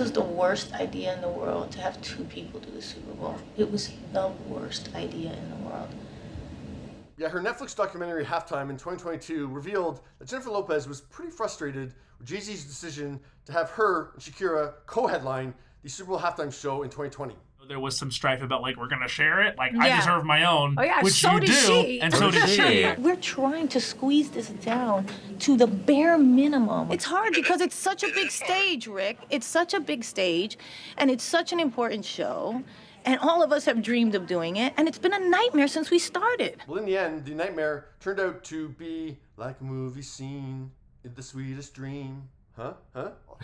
was the worst idea in the world to have two people do the Super Bowl. It was the worst idea in the world. Yeah, her Netflix documentary Halftime in 2022 revealed that Jennifer Lopez was pretty frustrated with Jay-Z's decision to have her and Shakira co-headline the Super Bowl halftime show in 2020. There was some strife about, like, we're going to share it. Like, I deserve my own, which so you did do, she. and so did she. We're trying to squeeze this down to the bare minimum. It's hard because it's such a big stage, Rick. It's such a big stage, and it's such an important show, and all of us have dreamed of doing it, and it's been a nightmare since we started. Well, in the end, the nightmare turned out to be like a movie scene in the sweetest dream. Huh?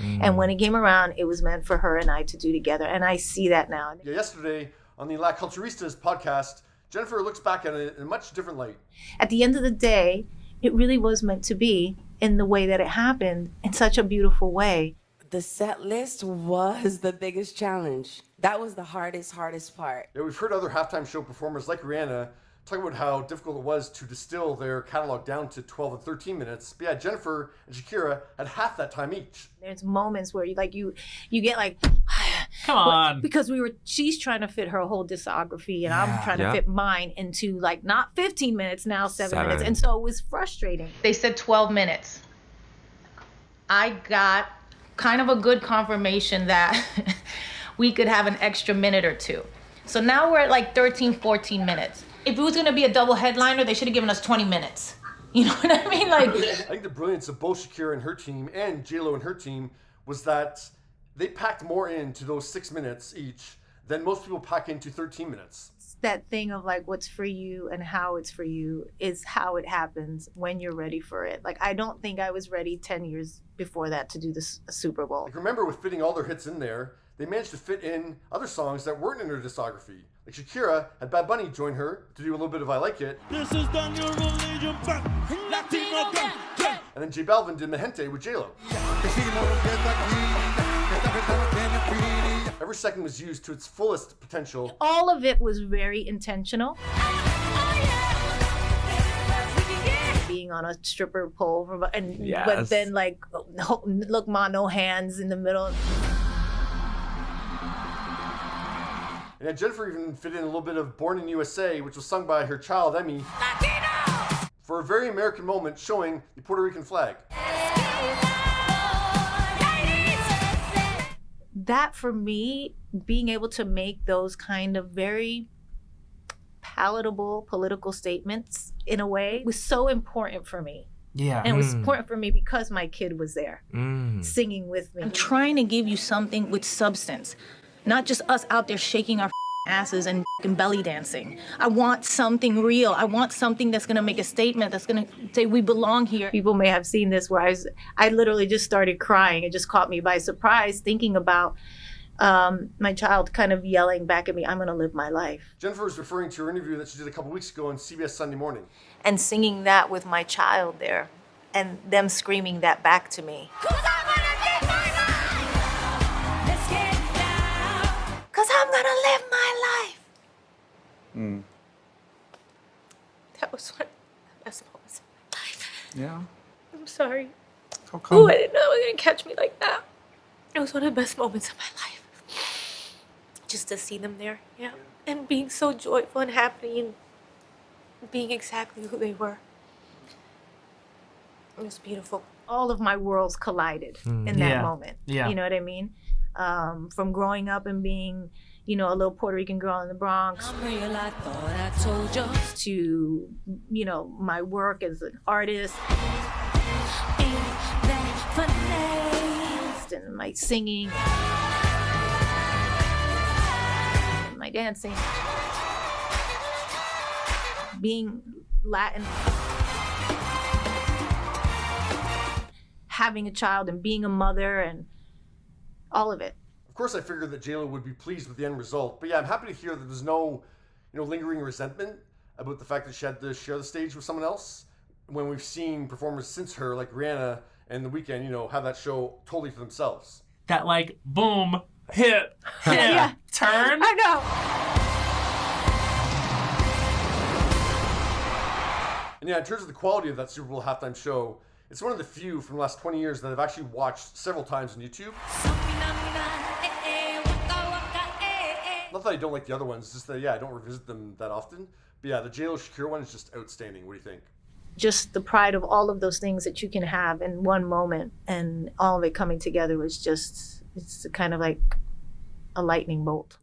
And when it came around, it was meant for her and I to do together, and I see that now. Yeah, yesterday on the La Culturistas podcast, Jennifer looks back at it in a much different light. At the end of the day, it really was meant to be in the way that it happened, in such a beautiful way. The set list was the biggest challenge. That was the hardest part. Yeah, we've heard other halftime show performers like Rihanna talk about how difficult it was to distill their catalog down to 12 and 13 minutes. But yeah, Jennifer and Shakira had half that time each. There's moments where you get like, come on, because she's trying to fit her whole discography, and I'm trying to fit mine into like not 15 minutes now, 7 minutes, and so it was frustrating. They said 12 minutes. I got kind of a good confirmation that we could have an extra minute or two. So now we're at like 13, 14 minutes. If it was going to be a double headliner, they should have given us 20 minutes. You know what I mean? Like, I think the brilliance of both Shakira and her team and J-Lo and her team was that they packed more into those 6 minutes each than most people pack into 13 minutes. That thing of like what's for you and how it's for you is how it happens when you're ready for it. Like, I don't think I was ready 10 years before that to do this Super Bowl. Like, remember, with fitting all their hits in there, they managed to fit in other songs that weren't in her discography. Like Shakira had Bad Bunny join her to do a little bit of I Like It. This is the new religion, Latino gang. And then J Balvin did Mahente with J-Lo. Every second was used to its fullest potential. All of it was very intentional. Being on a stripper pole, but then like, look, ma, no hands in the middle. And Jennifer even fit in a little bit of Born in USA, which was sung by her child, Emmy, Latino! For a very American moment showing the Puerto Rican flag. That, for me, being able to make those kind of very palatable political statements, in a way, was so important for me. Yeah. And it was important for me because my kid was there, singing with me. I'm trying to give you something with substance. Not just us out there shaking our asses and belly dancing. I want something real. I want something that's going to make a statement, that's going to say we belong here. People may have seen this where I literally just started crying. It just caught me by surprise, thinking about my child kind of yelling back at me, I'm going to live my life. Jennifer was referring to her interview that she did a couple weeks ago on CBS Sunday Morning. And singing that with my child there, and them screaming that back to me. Because I'm going to live my life. That was one of the best moments of my life. Yeah. I'm sorry. How come? Oh, I didn't know it was going to catch me like that. It was one of the best moments of my life. Just to see them there, and being so joyful and happy and being exactly who they were. It was beautiful. All of my worlds collided in that moment. Yeah. You know what I mean? From growing up and being, a little Puerto Rican girl in the Bronx, to, my work as an artist, and my singing, and my dancing, being Latin, having a child and being a mother, and all of it. Of course, I figured that J-Lo would be pleased with the end result. But yeah, I'm happy to hear that there's no, lingering resentment about the fact that she had to share the stage with someone else. When we've seen performers since her, like Rihanna and The Weeknd, have that show totally to themselves. That like, boom, hit, turn. I know. And yeah, in terms of the quality of that Super Bowl halftime show, it's one of the few from the last 20 years that I've actually watched several times on YouTube. that I don't like the other ones. It's just that, I don't revisit them that often. But yeah, the J.Lo Shakira one is just outstanding. What do you think? Just the pride of all of those things that you can have in one moment, and all of it coming together was just, it's kind of like a lightning bolt.